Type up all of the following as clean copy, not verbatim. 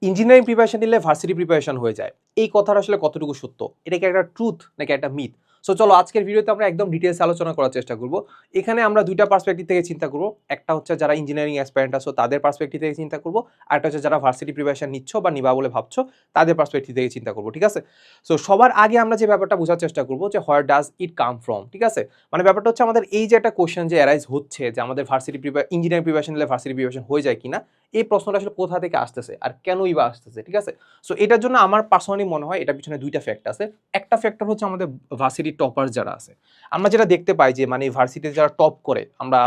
Engineering preparation নিলে varsity preparation হয়ে যায়, এই কথাটা আসলে কতটুকু সত্য? এটা কি একটা ট্রুথ নাকি একটা মিথ? সো চলো আজকের ভিডিওতে আমরা একদম ডিটেইলস আলোচনা করার চেষ্টা করব। এখানে আমরা দুইটা পার্সপেক্টিভ থেকে চিন্তা করব। একটা হচ্ছে যারা ইঞ্জিনিয়ারিং অ্যাসপায়ারেন্ট আছো তাদের পার্সপেক্টিভ থেকে চিন্তা করব, আরেকটা হচ্ছে যারা ভার্সিটি প্রিপারেশন নিচ্ছ বা নিবা বলে ভাবছো তাদের পার্সপেক্টিভ থেকে চিন্তা করব, ঠিক আছে? সো সবার আগে আমরা যে ব্যাপারটা বোঝার চেষ্টা করব যে where does it come from, ঠিক আছে? মানে ব্যাপারটা হচ্ছে আমাদের এই যে একটা কোশ্চেন যে অ্যারাইজ হচ্ছে যে আমাদের ইঞ্জিনিয়ারিং প্রিপারেশন নিলে ভার্সিটি প্রিপারেশন হয়ে যায় কিনা, এই প্রশ্নটা আসলে কোথা থেকে আসতেছে আর কেনই বা আসতেছে, ঠিক আছে? সো এটার জন্য আমার পার্সোনালি মনে হয় এটার পিছনে দুইটা ফ্যাক্টর আছে। একটা ফ্যাক্টর হচ্ছে আমাদের ভার্সিটি টপার যারা আছে, আমরা যেটা দেখতে পাই যে মানে ভার্সিটিতে যারা টপ করে, আমরা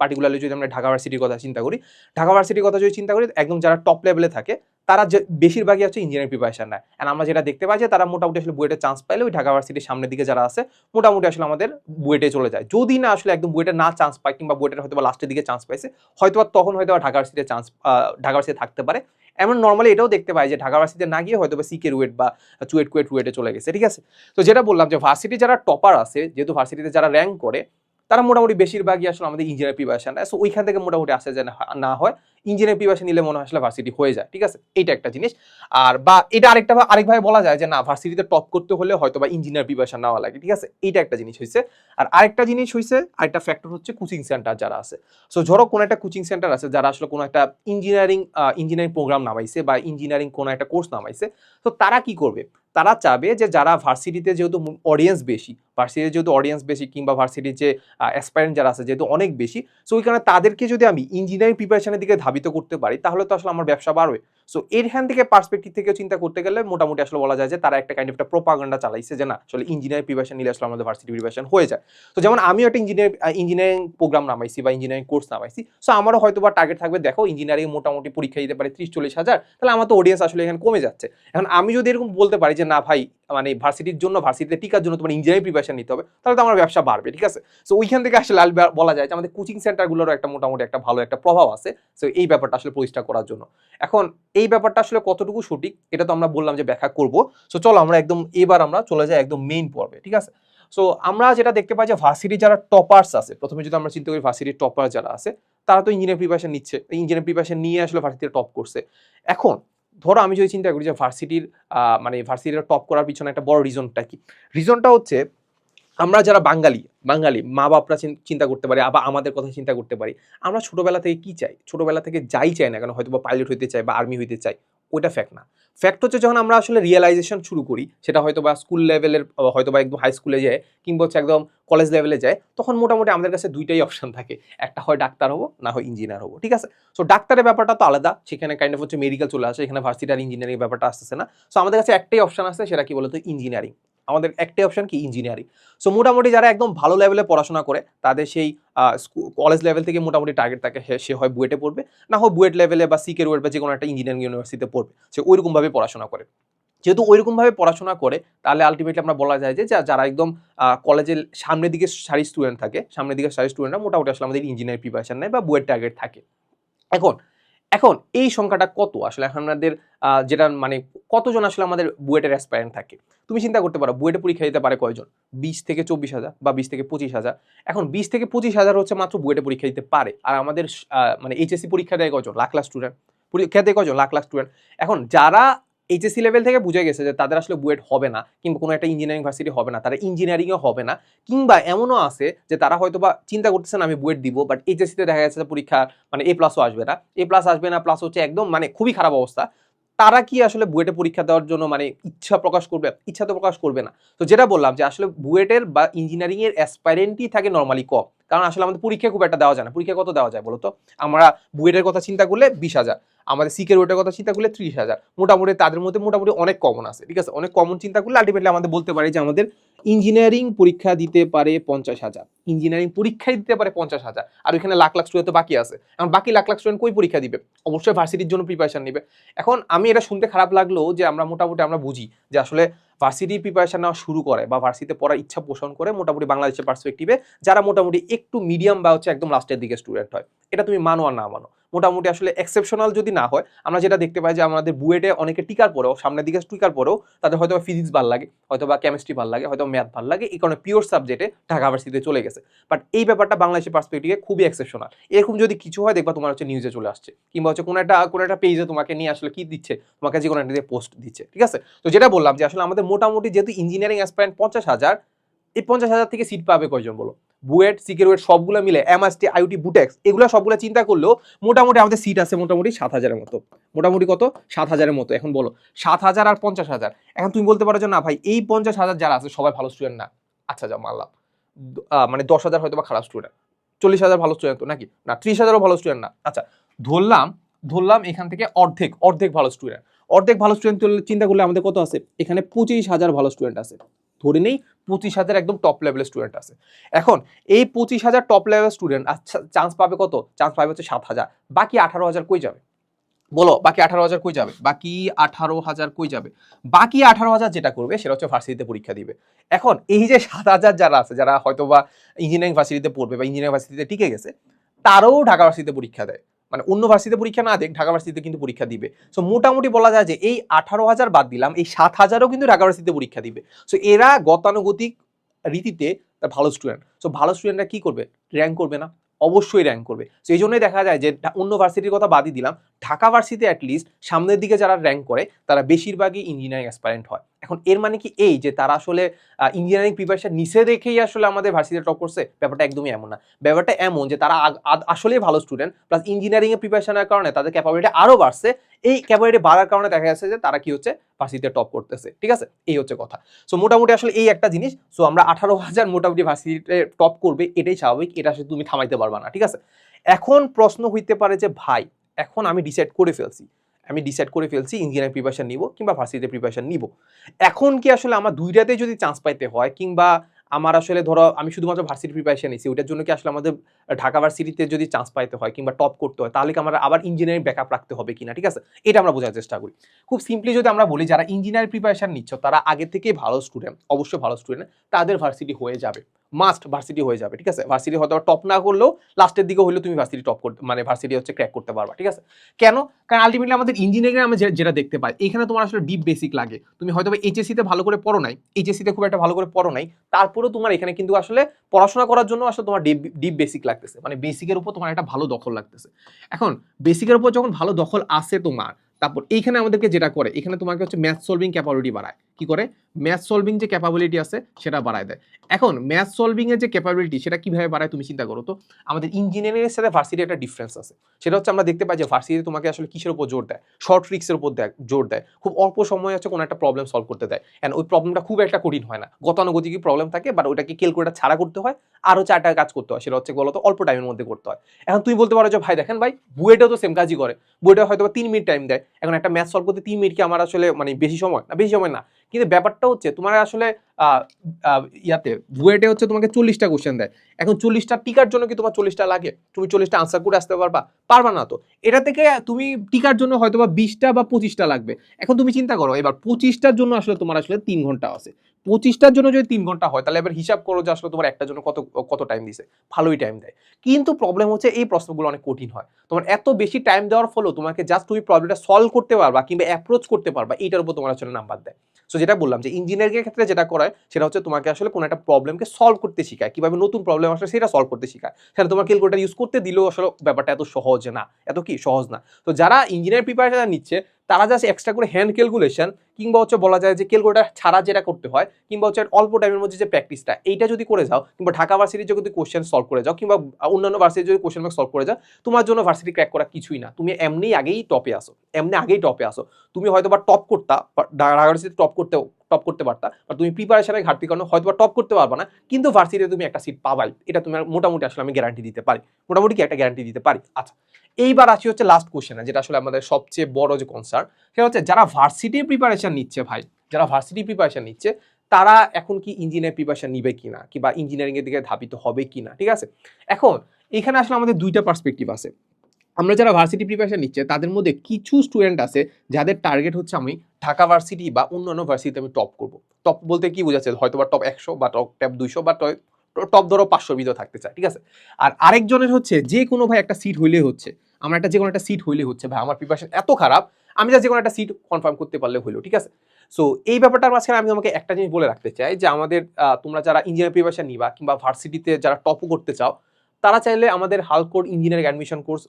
পার্টিকুলারলি যদি আমরা ঢাকা ভার্সিটির কথা চিন্তা করি, ঢাকা ভার্সিটির কথা যদি চিন্তা করি, একদম যারা টপ লেভেলে থাকে তারা যে বেশিরভাগই হচ্ছে ইঞ্জিনিয়ারিং প্রিপারেশন নেয়। এন্ড আমরা যেটা দেখতে পাই যে তারা মোটামুটি আসলে বুয়েটে চান্স পাইলে ওই ঢাকা ভার্সিটির সামনের দিকে যারা আছে মোটামুটি আসলে আমাদের বুয়েটে চলে যায়। যদি না আসলে একদম বুয়েটে না চান্স পায় কিংবা বুয়েটের হয়তো বা লাস্টের দিকে চান্স পাইছে, হয়তো তখন হয়তো ঢাকা ভার্সিটিতে ঢাকা ভার্সিটি থাকতে পারে। এমন নর্মালি এটাও দেখতে পাই যে ঢাকা ভার্সিটিতে না গিয়ে হয়তো বা সিকে রুয়েট বা রুয়েটে চলে গেছে, ঠিক আছে? তো যেটা বললাম যে ভার্সিটি যারা টপার আছে, যেহেতু ভার্সিটিতে যারা র্যাঙ্ক করে, তারা মোটামুটি বেশিরভাগই আসলে আমাদের ইঞ্জিনিয়ার প্রিপারেশন নেয়। সো ওইখান থেকে মোটামুটি আসে যে না হয় ইঞ্জিনিয়ার প্রিপারেশন নিলে মনে হয় আসলে ভার্সিটি হয়ে যায়, ঠিক আছে? এইটা একটা জিনিস। আর বা এটা আরেকভাবে বলা যায় যে না, ভার্সিটিতে টপ করতে হলে হয়তো বা ইঞ্জিনিয়ার প্রিপারেশন নেওয়া লাগে, ঠিক আছে? এইটা একটা জিনিস হয়েছে। আর আরেকটা ফ্যাক্টর হচ্ছে কোচিং সেন্টার যারা আছে। সো ধরো কোনো একটা কোচিং সেন্টার আছে যারা আসলে কোনো একটা ইঞ্জিনিয়ারিং প্রোগ্রাম নামাইছে বা ইঞ্জিনিয়ারিং কোনো একটা কোর্স নামাইছে। তো তারা কি করবে? তারা চাবে যে যারা ভার্সিটিতে যেহেতু অডিয়েন্স বেশি কিংবা ভার্সিটির যে অ্যাসপায়ারেন্ট যারা আছে যেহেতু অনেক বেশি, সো ওই কারণে তাদেরকে যদি আমি ইঞ্জিনিয়ারিং প্রিপারেশনের দিকে ধাবিত করতে পারি তাহলে তো আসলে আমার ব্যবসা বাড়বে। সো এর হ্যান্ড থেকে পার্সপেক্টিভ থেকে চিন্তা করতে গেলে মোটামুটি আসলে বলা যায় যে তারা একটা কাইন্ড অফ একটা প্রোপাগান্ডা চালাইছে যে না, আসলে ইঞ্জিনিয়ারিং প্রিপারেশন নিলে আসলে আমাদের ভার্সিটি প্রিপারেশন হয়ে যায়। তো যেমন আমিও একটা ইঞ্জিনিয়ারিং প্রোগ্রাম নামাইছি বা ইঞ্জিনিয়ারিং কোর্স নামাইছি। সো আমারও হয়তো বা টার্গেট থাকবে, দেখো ইঞ্জিনিয়ারিং মোটামুটি পরীক্ষা দিতে পারে 30-40 হাজার, তাহলে আমার তো অডিয়েন্স আসলে এখানে কমে যাচ্ছে। এখন আমি যদি এরকম বলতে পারি যে না ভাই, মানে ভার্সিটিতে টিকার জন্য তোমার ইঞ্জিনিয়ারিং প্রিপারেশন নিতে হবে, তাহলে তো আমার ব্যবসা বাড়বে, ঠিক আছে? সো ওইখান থেকে আসলে বলা যায় যে আমাদের কোচিং সেন্টারগুলোরও একটা মোটামুটি একটা ভালো একটা প্রভাব আছে সো এই ব্যাপারটা আসলে প্রতিষ্ঠা করার জন্য। এখন এই ব্যাপারটা আসলে কতটুকু সঠিক এটা তো আমরা বললাম যে ব্যাখ্যা করব। সো চলো এবার আমরা চলে যাই একদম মেইন পর্বে, ঠিক আছে? সো আমরা যেটা দেখতে পাই যে ভার্সিটি যারা টপার্স আছে, প্রথমে যদি আমরা চিন্তা করি ভার্সিটির টপার যারা আছে, তারা তো ইঞ্জিনিয়ারিং প্রিপারেশন নিচ্ছে, ইঞ্জিনিয়ারিং প্রিপারেশন নিয়ে আসলে ভার্সিটিতে টপ করছে। এখন ধরো আমি যদি চিন্তা করি যে ভার্সিটির টপ করার পিছনে একটা বড় রিজনটা কি? রিজনটা হচ্ছে আমরা যারা বাঙালি বাঙালি মা বাপরা চিন্তা করতে পারি, আবার আমাদের কথা চিন্তা করতে পারি। আমরা ছোটবেলা থেকে কি চাই? ছোটবেলা থেকে যাই চাই না কেন, হয়তো বা পাইলট হইতে চাই বা আর্মি হইতে চাই, ওইটা ফ্যাক্ট না। ফ্যাক্ট হচ্ছে যখন আমরা আসলে রিয়েলাইজেশন শুরু করি, সেটা হয়তো বা স্কুল লেভেলের, হয়তো বা একদম হাই স্কুলে যায় কিংবা হচ্ছে একদম কলেজ লেভেলে যায়, তখন মোটামুটি আমাদের কাছে দুইটাই অপশন থাকে। একটা হয় ডাক্তার হবো, না হয় ইঞ্জিনিয়ার হবো, ঠিক আছে? সো ডাক্তারের ব্যাপারটা তো আলাদা, সেখানে কাইন্ড অফ হচ্ছে মেডিকেল চলে আসে, এখানে ভার্সিটি আর ইঞ্জিনিয়ারিং ব্যাপারটা আসতেছে না। সো আমাদের কাছে একটাই অপশন আছে, সেটা কি বলতো? ইঞ্জিনিয়ারিং। আমাদের একটাই অপশন কি? ইঞ্জিনিয়ারিং। সো মোটামুটি যারা একদম ভালো লেভেলে পড়াশোনা করে তাদের সেই কলেজ লেভেল থেকে মোটামুটি টার্গেট থাকে সে হয় বুয়েটে পড়বে, না হয় বুয়েট লেভেলে বা সিকে রুয়েট বা যে কোনো একটা ইঞ্জিনিয়ারিং ইউনিভার্সিটিতে পড়বে। সে ওইরকমভাবে পড়াশোনা করে। যেহেতু ওইরকমভাবে পড়াশোনা করে, তাহলে আলটিমেটলি আমরা বলা যায় যে যারা একদম কলেজের সামনের দিকে সারি স্টুডেন্টরা মোটামুটি আসলে আমাদের ইঞ্জিনিয়ারিং প্রিপারেশন নেয় বা বুয়েট টার্গেট থাকে। এখন এখন এই সংখ্যাটা কত আসলে এখন আমাদের যেটা মানে কতজন আসলে আমাদের বুয়েটের অ্যাসপায়ারেন্ট থাকে? তুমি চিন্তা করতে পারো বুয়েটে পরীক্ষা দিতে পারে কয়জন? 20-24 হাজার বা 20-25 হাজার। এখন 20-25 হাজার হচ্ছে মাত্র বুয়েটে পরীক্ষা দিতে পারে। আর আমাদের মানে এইচএসসি পরীক্ষা দেয় কয়জন? লাখ লাখ স্টুডেন্ট। পরীক্ষা দেয় কয়জন? লাখ লাখ স্টুডেন্ট। এখন যারা এইচএসসি লেভেল থেকে বুঝে গেছে যে তাদের আসলে বুয়েট হবে না কিংবা কোনো একটা ইঞ্জিনিয়ারিং ভার্সিটি হবে না, তারা ইঞ্জিনিয়ারিংও হবে না, কিংবা এমনও আছে যে তারা হয়তোবা চিন্তা করতেছেন আমি বুয়েট দিব, বাট এইচএসসিতে দেখা যাচ্ছে পরীক্ষা মানে এ প্লাসও আসবে না, প্লাস হচ্ছে একদম মানে খুবই খারাপ অবস্থা। তারা কি আসলে বুয়েটে পরীক্ষা দেওয়ার জন্য মানে ইচ্ছা প্রকাশ করবে? ইচ্ছা তো প্রকাশ করবে না। তো যেটা বললাম যে আসলে বুয়েটের বা ইঞ্জিনিয়ারিং এর অ্যাসপাইরেন্টই থাকে নরমালি কম, কারণ আসলে আমাদের পরীক্ষা খুব একটা দেওয়া যায় না। পরীক্ষা কত দেওয়া যায় বলতো? আমরা বুয়েটের কথা চিন্তা করলে 20 হাজার, আমাদের সিকের ওয়েটের কথা চিন্তা করলে 30 হাজার, মোটামুটি তাদের মধ্যে মোটামুটি অনেক কমন আছে, ঠিক আছে? অনেক কমন চিন্তা করলে আলটিমেটলি আমাদের বলতে পারি যে আমাদের ইঞ্জিনিয়ারিং পরীক্ষা দিতে পারে 50 হাজার, ইঞ্জিনিয়ারিং পরীক্ষায় দিতে পারে 50 হাজার, আর ওইখানে লাখ লাখ স্টুডেন্ট তো বাকি আছে। এখন বাকি লাখ লাখ স্টুডেন্ট কই পরীক্ষা দিবে? অবশ্যই ভার্সিটির জন্য প্রিপারেশন নিবে। এখন আমি এটা শুনতে খারাপ লাগলো যে আমরা মোটামুটি আমরা বুঝি যে আসলে ভার্সিটির প্রিপারেশন নেওয়া শুরু করে বা ভার্সিটিতে পড়ার ইচ্ছা পোষণ করে মোটামুটি বাংলাদেশের পার্সপেক্টিভে যারা মোটামুটি একটু মিডিয়াম বা হচ্ছে একদম লাস্টের দিকে স্টুডেন্ট হয়। এটা তুমি মানো আর না মানো, মোটামুটি আসলে এক্সেপশনাল যদি না হয়, আমরা যেটা দেখতে পাই যে আমাদের বুয়েটে অনেকে টিকার পরেও, সামনের দিকে টিকার পরেও তাদের হয়তো ফিজিক্স ভালো লাগে, হয়তো বা কেমিস্ট্রি ভালো লাগে, হয়তো ম্যাথ ভালো লাগে, এই কারণে পিওর সাবজেক্টে ঢাকা ভার্সিটিতে চলে গেছে। বাট এই ব্যাপারটা বাংলাদেশের পার্সপেক্টিভে খুবই এক্সেপশনাল। এরকম যদি কিছু হয় দেখবা তোমার হচ্ছে নিউজে চলে আসছে, কিংবা হচ্ছে কোনো একটা পেজে তোমাকে নিয়ে আসলে কি দিচ্ছে, তোমাকে যে কোনো একটা পোস্ট দিচ্ছে, ঠিক আছে। তো যেটা বললাম যে আসলে আমাদের মোটামুটি যেহেতু ইঞ্জিনিয়ারিং অ্যাসপারেন্ট 50,000, এই 50,000 থেকে সিট পাবে কয়জন বলো? বুয়েট, সিকেরুয়েট সবগুলো মিলে, এমআইএসটি, আইউটি, বুটেক্স এগুলো সবগুলো চিন্তা করলেও মোটামুটি আমাদের সিট আছে মোটামুটি 7,000-এর মতো। মোটামুটি কত? 7,000-এর মতো। এখন বলো 7,000 আর 50,000, এখন তুমি বলতে পারো যে না ভাই এই 50,000 যারা আছে সবাই ভালো স্টুডেন্ট না। আচ্ছা যাও মানলাম, মানে 10,000 হয়তো বা খারাপ স্টুডেন্ট, 40,000 ভালো স্টুডেন্ট তো নাকি না, 30,000ও ভালো স্টুডেন্ট না। আচ্ছা ধরলাম এখান থেকে অর্ধেক ভালো স্টুডেন্ট। অর্ধেক ভালো স্টুডেন্ট চিন্তা করলে আমাদের কত আছে? এখানে 25,000 ভালো স্টুডেন্ট আছে। ধরে নেই 25,000 একদম টপ লেভেলের স্টুডেন্ট আছে। এখন এই 25,000 টপ লেভেল স্টুডেন্ট আচ্ছা চান্স পাবে কত? চান্স পাবে হচ্ছে 7,000। বাকি 18,000 কই যাবে বলো? বাকি 18,000 কই যাবে? বাকি 18,000 কই যাবে? বাকি 18,000 যেটা করবে সেটা হচ্ছে ভার্সিটিতে পরীক্ষা দিবে। এখন এই যে 7,000 যারা আছে, যারা হয়তো বা ইঞ্জিনিয়ারিং ভার্সিটিতে পড়বে বা ইঞ্জিনিয়ারিং ভার্সিটিতে টিকে গেছে, তারাও ঢাকা ভার্সিটিতে পরীক্ষা দেয়। মানে অন্য ভার্সিটিতে পরীক্ষা না দেখ, ঢাকা ভার্সিটিতে কিন্তু পরীক্ষা দিবে। সো মোটামুটি বলা যায় যে এই 18,000 বাদ দিলাম, এই 7,000ও কিন্তু ঢাকা ভার্সিটিতে পরীক্ষা দিবে। সো এরা গতানুগতিক রীতিতে ভালো স্টুডেন্ট। সো ভালো স্টুডেন্টরা কি করবে? র্যাঙ্ক করবে না? অবশ্যই র্যাঙ্ক করবে। সো এই জন্যই দেখা যায় যে অন্য ভার্সিটির কথা বাদই দিলাম, ঢাকা ভার্সিটি অ্যাটলিস্ট সামনের দিকে যারা র্যাঙ্ক করে তারা বেশিরভাগই ইঞ্জিনিয়ারিং অ্যাসপারেন্ট হয়। এখন এর মানে কি এই যে তারা আসলে ইঞ্জিনিয়ারিং প্রিপারেশন নিচে রেখেই আসলে আমাদের ভার্সিটিতে টপ করছে? ব্যাপারটা একদমই এমন না। ব্যাপারটা এমন যে তারা আসলেই ভালো স্টুডেন্ট, প্লাস ইঞ্জিনিয়ারিং এর প্রিপারেশনের কারণে তাদের ক্যাপাবিলিটি আরো বাড়ছে। এই ক্যাপাবিলিটি বাড়ার কারণে দেখা যাচ্ছে যে তারা কি হচ্ছে? ভার্সিটিতে টপ করতেছে, ঠিক আছে? এই হচ্ছে কথা। সো মোটামুটি আসলে এই একটা জিনিস। সো আমরা 18,000 মোটামুটি ভার্সিটিতে টপ করবে, এটাই স্বাভাবিক, এটা আসলে তুমি থামাইতে পারবা না, ঠিক আছে? এখন প্রশ্ন হইতে পারে যে ভাই এখন আমি ডিসাইড করে ফেলছি, ইঞ্জিনিয়ারিং প্রিপারেশন নিব কিংবা ভার্সিটিতে প্রিপারেশন নিব। এখন কি আসলে আমার দুইটাতে যদি চান্স পাইতে হয়, কিংবা আমার আসলে ধরো আমি শুধুমাত্র ভার্সিটি প্রিপারেশন নিছি, ওটার জন্য কি আসলে আমাদের ঢাকা ভার্সিটিতে যদি চান্স পাইতে হয় কিংবা টপ করতে হয়, তাহলে কি আমরা আবার ইঞ্জিনিয়ারিং ব্যাকআপ রাখতে হবে কিনা, ঠিক আছে? এটা আমরা বোঝার চেষ্টা করি। খুব সিম্পলি যদি আমরা বলি, যারা ইঞ্জিনিয়ারিং প্রিপারেশন নিচ্ছ তারা আগে থেকেই ভালো স্টুডেন্ট, অবশ্যই ভালো স্টুডেন্ট, তাদের ভার্সিটি হয়ে যাবে, মাস্ট ভার্সিটি হয়ে যাবে, ঠিক আছে? ভার্সিটি হয়তো টপ না করলেও লাস্টের দিকে হলেও তুমি ভার্সিটি টপ করতে, মানে ভার্সিটি হচ্ছে ক্র্যাক করতে পারবা, ঠিক আছে? কেন? কারণ আলটিমেটলি আমাদের ইঞ্জিনিয়ারিং আমরা যেটা দেখতে পাই, এখানে তোমার আসলে ডিপ বেসিক লাগে। তুমি হয়তো এইচএসসি তে ভালো করে পড়ো নাই, এইচএসসি তে খুব একটা ভালো করে পড়ো নাই, তারপরেও তোমার এখানে কিন্তু আসলে পড়াশোনা করার জন্য আসলে তোমার ডিপ বেসিক লাগতেছে, মানে বেসিকের উপর তোমার একটা ভালো দখল লাগতেছে। এখন বেসিকের উপর যখন ভালো দখল আসে তোমার, তারপর এইখানে আমাদেরকে যেটা করে, এখানে তোমাকে হচ্ছে ম্যাথ সলভিং ক্যাপাবিলিটি বাড়ায়। কি করে? ম্যাথ সলভিং যে ক্যাপাবিলিটি আছে সেটা বাড়ায় দেয়। এখন ম্যাথ সলভিং এর যে ক্যাপাবিলিটি সেটা কিভাবে বাড়ায় তুমি চিন্তা করো তো। আমাদের ইঞ্জিনিয়ারিং এর সাথে ভার্সিটি একটা ডিফারেন্স আছে, সেটা হচ্ছে আমরা দেখতে পাই যে ভার্সিটি তোমাকে আসলে কিসের উপর জোর দেয়? শর্ট ট্রিক্সের উপর জোর দেয়। খুব অল্প সময় হচ্ছে কোনো একটা প্রবলেম সলভ করতে দেয়, এন্ড ওই প্রবলেমটা খুব একটা কঠিন হয় না, গতানুগতিক প্রবলেম থাকে, বাট ওটাকে ক্যালকুলেটর ছাড়া করতে হয়, আরো 4টা কাজ করতে হয়, সেটা হচ্ছে বলতো অল্প টাইমের মধ্যে করতে হয়। এখন তুমি বলতে পারো যে ভাই দেখেন ভাই বুয়েটেও তো সেম কাজই করে, বুয়েটে হয়তো 3 মিনিট টাইম দেয়। এখন একটা ম্যাথ সলভ করতে 3 মিনিট কি আমার আসলে মানে বেশি সময় না? বেশি সময় না, কিন্তু ব্যাপারটা হচ্ছে তোমার আসলে ইয়াতে বুয়েটে হচ্ছে তোমাকে 40টা কোশ্চেন দেয়। এখন 40টা টিকার জন্য কি তোমার 40টা লাগে? তুমি 40টা আনসার করে আসতে পারবা? পারবা না তো। এটা থেকে তুমি টিকার জন্য হয়তো বা 20টা বা 25টা লাগবে। এখন তুমি চিন্তা করো এবার 25টার জন্য আসলে তোমার আসলে 3 ঘন্টা আছে। 25টার জন্য যদি 3 ঘন্টা হয়, তাহলে এবার হিসাব করো যে আসলে তোমার একটার জন্য কত টাইম দিছে। ভালোই টাইম দেয়। কিন্তু প্রবলেম হচ্ছে এই প্রশ্নগুলো অনেক কঠিন হয়। তোমার এত বেশি টাইম দেওয়ার ফলেও তোমাকে জাস্ট তুমি প্রবলেমটা সলভ করতে পারবা কিংবা অ্যাপ্রোচ করতে পারবা, এইটার উপর তোমার আসলে নাম্বার দেয়। সো যেটা বললাম যে ইঞ্জিনিয়ারিং এর ক্ষেত্রে যেটা করায় সেটা হচ্ছে তোমাকে আসলে কোনো একটা প্রবলেমকে সলভ করতে শেখায়, কিভাবে নতুন প্রবলেম আসলে সেটা সলভ করতে শেখায়। সেটা তোমার ক্যালকুলেটর ইউজ করতে দিলেও আসলে ব্যাপারটা এত সহজ না, এত কি সহজ না। তো যারা ইঞ্জিনিয়ার প্রিপারেশন নিচ্ছে তারা জাস্ট এক্সট্রা করে হ্যান্ড ক্যালকুলেশন কিংবা হচ্ছে বলা যায় যে ক্যালকুলেটর ছাড়া যেটা করতে হয়, কিংবা হচ্ছে অল্প টাইমের মধ্যে যে প্র্যাকটিসটা, এইটা যদি করে যাও, কিংবা ঢাকা ভার্সিটির যদি কোশ্চেন সলভ করে যাও, কিংবা অন্যান্য ভার্সিটির যদি কোশ্চেন সলভ করে যাও, তোমার জন্য ভার্সিটি ক্র্যাক করা কিছুই না। তুমি এমনি আগেই টপে আসো, তুমি হয়তো বা টপ করতা, ঢাকা ভার্সিটি টপ করতে পারতা, বা তুমি প্রিপারেশনের ঘাটতির কারণে হয়তো বা টপ করতে পারবা না, কিন্তু ভার্সিটিতে তুমি একটা সিট পাবাই, এটা তুমি মোটামুটি আসলে আমি গ্যারান্টি দিতে পারি, মোটামুটি কি একটা গ্যারান্টি দিতে পারি। আচ্ছা, এইবার আসি হচ্ছে লাস্ট কোশ্চেনে, যেটা আসলে আমাদের সবচেয়ে বড় যে কনসার্ন, সেটা হচ্ছে যারা ভার্সিটি প্রিপারেশন নিচ্ছে ভাই, যারা ভার্সিটি প্রিপারেশন নিচ্ছে তারা এখন কি ইঞ্জিনিয়ার প্রিপারেশন নিবে কিনা, কিংবা ইঞ্জিনিয়ারিং এর দিকে ধাবিত হবে কিনা, ঠিক আছে? এখন এখানে আসলে আমাদের দুইটা পার্সপেক্টিভ আছে। আমরা যারা ভার্সিটি প্রিপারেশন নিচ্ছে তাদের মধ্যে কিছু স্টুডেন্ট আছে যাদের টার্গেট হচ্ছে আমি ঢাকা ভার্সিটি বা অন্যান্য ভার্সিটিতে আমি টপ করব। টপ বলতে কি বোঝাচ্ছে? হয়তো বা টপ 100 বা টপ 200 বা টপ ধরো 500 ভিতরে থাকতে চায়, ঠিক আছে? আর আরেকজনের হচ্ছে যে কোনো ভাই একটা সিট হইলে হচ্ছে, আমার একটা যে কোনো একটা সিট হইলে হচ্ছে ভাই আমার প্রিপারেশন এত খারাপ, আমি যা যে কোনো একটা সিট কনফার্ম করতে পারলে হইলো, ঠিক আছে। সো এই ব্যাপারটার মাঝখানে আমি তোমাকে একটা জিনিস বলে রাখতে চাই যে আমাদের তোমরা যারা ইঞ্জিনিয়ার প্রিপারেশন নিবা কিংবা ভার্সিটিতে যারা টপও করতে চাও, তারা চাইলে আমাদের হালকোড ইঞ্জিনিয়ারিং অ্যাডমিশন কোর্স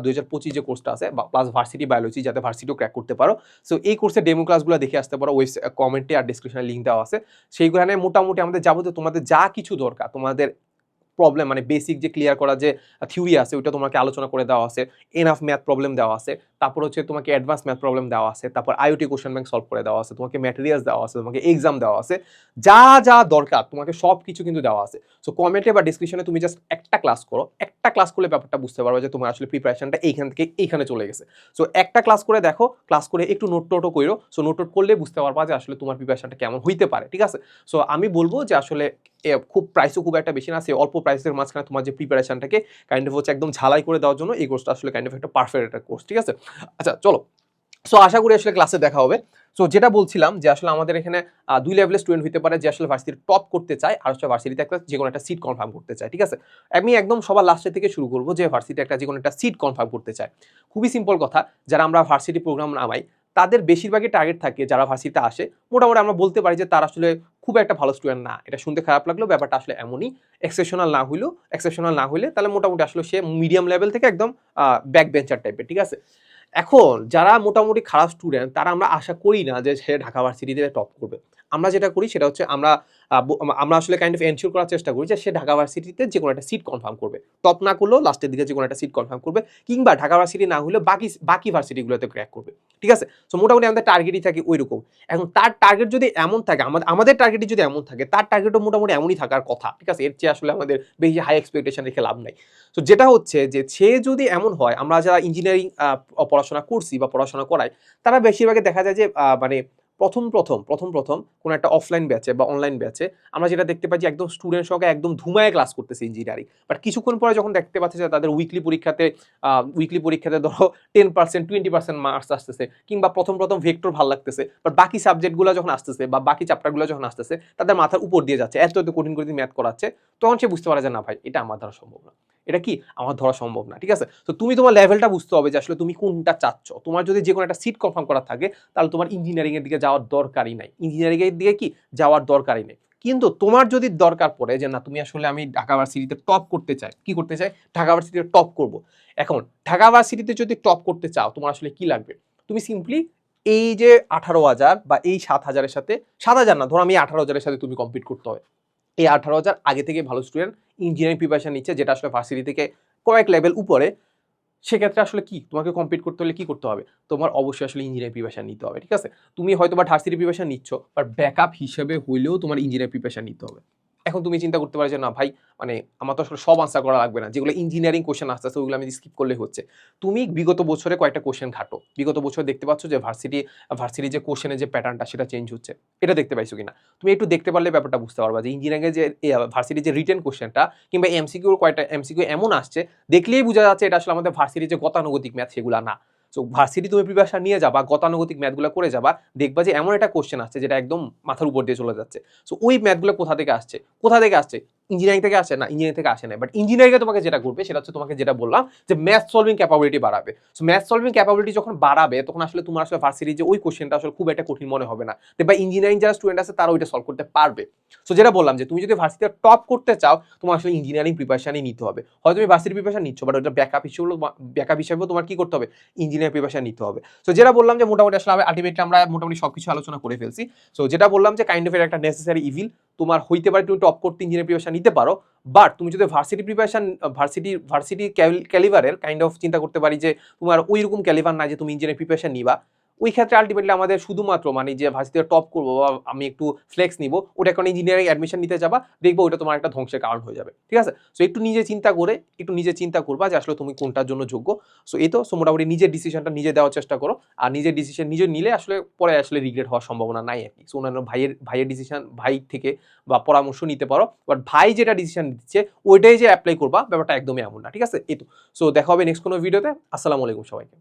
2025 যে কোর্সটা আছে প্লাস ভার্সিটি বায়োলজি, যাতে ভার্সিটিও ক্র্যাক করতে পারো। সো এই কোর্সের ডেমো ক্লাসগুলো দেখে আসতে পারো, কমেন্টে আর ডিসক্রিপশনে লিঙ্ক দেওয়া আছে। সেইখানে মোটামুটি আমাদের যাবতীয় তোমাদের যা কিছু দরকার, তোমাদের প্রবলেম মানে বেসিক যে ক্লিয়ার করা যে থিওরি আছে ওইটা তোমাকে আলোচনা করে দেওয়া আছে, এনাফ ম্যাথ প্রবলেম দেওয়া আছে, তারপর হচ্ছে তোমাকে অ্যাডভান্স ম্যাথ প্রবলেম দেওয়া আছে, তারপর আইওটি কোশ্চেন ব্যাংক সলভ করে দেওয়া আছে, তোমাকে ম্যাটেরিয়ালস দেওয়া আছে, তোমাকে এক্সাম দেওয়া আছে, যা যা দরকার তোমাকে সব কিছু কিন্তু দেওয়া আছে। সো কমেন্টে বা ডিসক্রিপশনে তুমি জাস্ট একটা ক্লাস করো, একটা ক্লাস করলে ব্যাপারটা বুঝতে পারবে যে তোমার আসলে প্রিপারেশনটা এইখান থেকে এইখানে চলে গেছে। সো একটা ক্লাস করে দেখো, ক্লাস করে একটু নোট টোটও করো, সো নোট টোট করলে বুঝতে পারবা যে আসলে তোমার প্রিপারেশনটা কেমন হইতে পারে, ঠিক আছে। সো আমি বলবো যে আসলে খুব প্রাইসও খুব একটা বেশি না, সে অল্প প্রাইসের মাঝখানে তোমার যে প্রিপারেশনটাকে কাইন্ড অফ হচ্ছে একদম ঝালাই করে দেওয়ার জন্য এই কোর্সটা আসলে কাইন্ড অফ একটা পারফেক্ট একটা কোর্স, ঠিক আছে। আচ্ছা চলো, সো আশা করি আসলে ক্লাসে দেখা হবে। সো যেটা বলছিলাম যে আসলে আমাদের এখানে দুই লেভেলের স্টুডেন্ট হতে পারে, যে আসলে ভার্সিটির টপ করতে চায় আর হচ্ছে ভার্সিটিতে একটা যে কোনো একটা সিট কনফার্ম করতে চায়, ঠিক আছে। আমি একদম সবার লাস্টের থেকে শুরু করবো, যে ভার্সিটি একটা যে কোনো একটা সিট কনফার্ম করতে চায়। খুবই সিম্পল কথা, যারা আমরা ভার্সিটি প্রোগ্রাম নামাই তাদের বেশিরভাগই টার্গেট থাকে, যারা ভার্সিটিতে আসে মোটামুটি আমরা বলতে পারি যে তারা আসলে খুব একটা ভালো স্টুডেন্ট না। এটা শুনতে খারাপ লাগলেও ব্যাপারটা আসলে এমনই, এক্সেপশনাল না হইলে তাহলে মোটামুটি আসলে সে মিডিয়াম লেভেল থেকে একদম ব্যাক বেঞ্চার টাইপের, ঠিক আছে। এখন যারা মোটামুটি খারাপ স্টুডেন্ট তারা আমরা আশা করি না যে সে ঢাকা ভার্সিটিতে টপ করবে। আমরা যেটা করি সেটা হচ্ছে আমরা আসলে কাইন্ড অফ এনশিওর করার চেষ্টা করি যে সে ঢাকা ভার্সিটিতে যে কোনো একটা সিট কনফার্ম করবে, টপ না করলেও লাস্টের দিকে যে কোনো একটা সিট কনফার্ম করবে, কিংবা ঢাকা ভার্সিটি না হলে বাকি ভার্সিটিগুলোতে ক্র্যাক করবে, ঠিক আছে। সো মোটামুটি আমাদের টার্গেটই থাকে ওই রকম। এখন তার টার্গেট যদি এমন থাকে, আমাদের টার্গেটই যদি এমন থাকে, তার টার্গেটও মোটামুটি এমনই থাকার কথা, ঠিক আছে। এর চেয়ে আসলে আমাদের বেশি হাই এক্সপেকটেশন রেখে লাভ নাই। তো যেটা হচ্ছে যে সে যদি এমন হয়, আমরা যারা ইঞ্জিনিয়ারিং পড়াশোনা করছি বা পড়াশোনা করাই, তারা বেশিরভাগই দেখা যায় যে মানে প্রথম কোনো একটা অফলাইন ব্যাচে বা অনলাইন ব্যাচে আমরা যেটা দেখতে পাই যে একদম স্টুডেন্ট সঙ্গে একদম ধুমায় ক্লাস করতেছে ইঞ্জিনিয়ারিং, বাট কিছুক্ষণ পরে যখন দেখতে পাচ্ছে যে তাদের উইকলি পরীক্ষাতে ধরো 10% 20% মার্কস আসতেছে, কিংবা প্রথম ভেক্টর ভালো লাগতেছে, বাট বাকি সাবজেক্টগুলো যখন আসতেছে বা বাকি চ্যাপ্টারগুলো যখন আসতেছে তাদের মাথার উপর দিয়ে যাচ্ছে, এত কঠিন ম্যাথ করাচ্ছে, তখন সে বুঝতে পারে যে না ভাই এটা আমার দ্বারা সম্ভব না, এটা কি আমার ধরা সম্ভব না, ঠিক আছে। তো তুমি তোমার লেভেলটা বুঝতে হবে যে আসলে তুমি কোনটা চাচ্ছ। তোমার যদি যে কোনো একটা সিট কনফার্ম করা থাকে তাহলে তোমার ইঞ্জিনিয়ারিং এর দিকে যাওয়ার দরকারই নাই, কিন্তু তোমার যদি দরকার পড়ে যে না তুমি আসলে আমি ঢাকা ভার্সিটিতে টপ করতে চাই, কি করতে চাই, ঢাকা ভার্সিটিতে টপ করব। এখন ঢাকা ভার্সিটিতে যদি টপ করতে চাও তোমার আসলে কি লাগবে, তুমি সিম্পলি এই যে 18,000 বা এই 7,000-এর সাথে, 7,000 না, ধরো আমি 18,000-এর সাথে তুমি কম্পিট করতে হবে। এই 18,000 আগে থেকে ভালো স্টুডেন্ট ইঞ্জিনিয়ারিং প্রিপারেশন নিচ্ছে, যেটা আসলে ভার্সিটি থেকে কয়েক লেভেল উপরে, সেক্ষেত্রে আসলে কি তোমাকে কম্পিট করতে হলে কি করতে হবে, তোমার অবশ্যই আসলে ইঞ্জিনিয়ারিং প্রিপারেশন নিতে হবে, ঠিক আছে। তুমি হয়তো বা ভার্সিটি প্রিপারেশন নিচ্ছ, বাট ব্যাকআপ হিসেবে হইলেও তোমার ইঞ্জিনিয়ারিং প্রিপারেশন নিতে হবে। এখন তুমি চিন্তা করতে পারো যে না ভাই মানে আমার তো আসলে সব আনসার করা লাগবে না, যেগুলো ইঞ্জিনিয়ারিং কোশ্চেন আসতেছে ওইগুলো আমি স্কিপ করলে হচ্ছে। তুমি বিগত বছরে কয়েকটা কোশ্চেন ঘাটো, বিগত বছর দেখতে পাচ্ছ যে ভার্সিটি যে কোশ্চেনের যে প্যাটার্নটা সেটা চেঞ্জ হচ্ছে, এটা দেখতে পাইছো কিনা, তুমি একটু দেখতে পারলে ব্যাপারটা বুঝতে পারবা যে ইঞ্জিনিয়ারিং যে ভার্সিটি যে রিটেন কোশ্চেনটা কিংবা কয়েকটা এমসিকিউ এমন আসছে, দেখলেই বোঝা যাচ্ছে এটা আসলে আমাদের ভার্সিটি যে গতানুগতিক ম্যাথ সেগুলো না। সো ভার্সিটি তুমি প্রিপারেশন নিয়ে যাবা, গতানুগতিক ম্যাথগুলো করে যাবা, দেখবা যে এমন একটা কোশ্চেন আসছে যেটা একদম মাথার উপর দিয়ে চলে যাচ্ছে। সো ওই ম্যাথগুলো কোথা থেকে আসছে, ইঞ্জিনিয়ারিং থেকে আসে না, ইঞ্জিনিয়ারিং থেকে আসে না, বাট ইঞ্জিনিয়ারিংয়ে তোমাকে যেটা করবে সেটা হচ্ছে তোমাকে যেটা বললাম যে ম্যাথ সলভিং ক্যাপাবিলিটি বাড়াবে। সো ম্যাথ সলভিং ক্যাপাবিলিটি যখন বাড়াবে তখন আসলে তোমার আসলে ভার্সিটি যে ওই কোশ্চেনটা আসলে খুব একটা কঠিন মনে হবে না, বা ইঞ্জিনিয়ারিং যারা স্টুডেন্ট আছে তারা ওইটা সলভ করতে পারবে। সো যেটা বললাম যে তুমি যদি ভার্সিটিতে টপ করতে চাও তোমার আসলে ইঞ্জিনিয়ারিং প্রিপারেশনই নিতে হবে। হয়তো তুমি ভার্সিটি প্রিপারেশন নিচ্ছ, বাট ওটা ব্যাকআপ হিসেবেও তোমার কি করতে হবে, ইঞ্জিনিয়ারিং প্রিপারেশন নিতে হবে। সো যেটা বললাম যে মোটামুটি আসলে আলটিমেটলি আমরা মোটামুটি সবকিছু আলোচনা করে ফেলছি। সো যেটা বললাম যে কাইন্ড অফ এর একটা নেসেসারি ইভিল তোমার হইতে পারে, তুমি টপ করতে ইঞ্জিনিয়ারিং প্রিপারেশন নিতে পারো, বাট তুমি যদি ভার্সিটি ক্যালিভারের কাইন্ড অফ চিন্তা করতে পারি যে তোমার ওই রকম ক্যালিভার না যে তুমি ইঞ্জিনিয়ারিং প্রিপারেশন নিবা, ওই ক্ষেত্রে আলটিমেটলি আমাদের শুধুমাত্র মানে যে ভার্সিটিতে টপ করবো বা আমি একটু ফ্লেক্স নিব, ওটা কারণে ইঞ্জিনিয়ারিং অ্যাডমিশন নিতে যাবা, দেখবো ওটা তোমার একটা ধ্বংসের কারণ হয়ে যাবে, ঠিক আছে। সো একটু নিজে চিন্তা করবা যে আসলে তুমি কোনটার জন্য যোগ্য। সো এই তো, সো মোটামুটি নিজের ডিসিশনটা নিজে দেওয়ার চেষ্টা করো, আর নিজের ডিসিশন নিজে নিলে আসলে পরে আসলে রিগ্রেট হওয়ার সম্ভাবনা নাই আর কি। সো অন্যান্য ভাইয়ের ডিসিশন ভাই থেকে বা পরামর্শ নিতে পারো, বাট ভাই যেটা ডিসিশন দিচ্ছে ওইটাই যে অ্যাপ্লাই করবা ব্যাপারটা একদমই এমন না, ঠিক আছে। এই তো, সো দেখা হবে নেক্সট কোনো ভিডিওতে। আসসালামু আলাইকুম সবাইকে।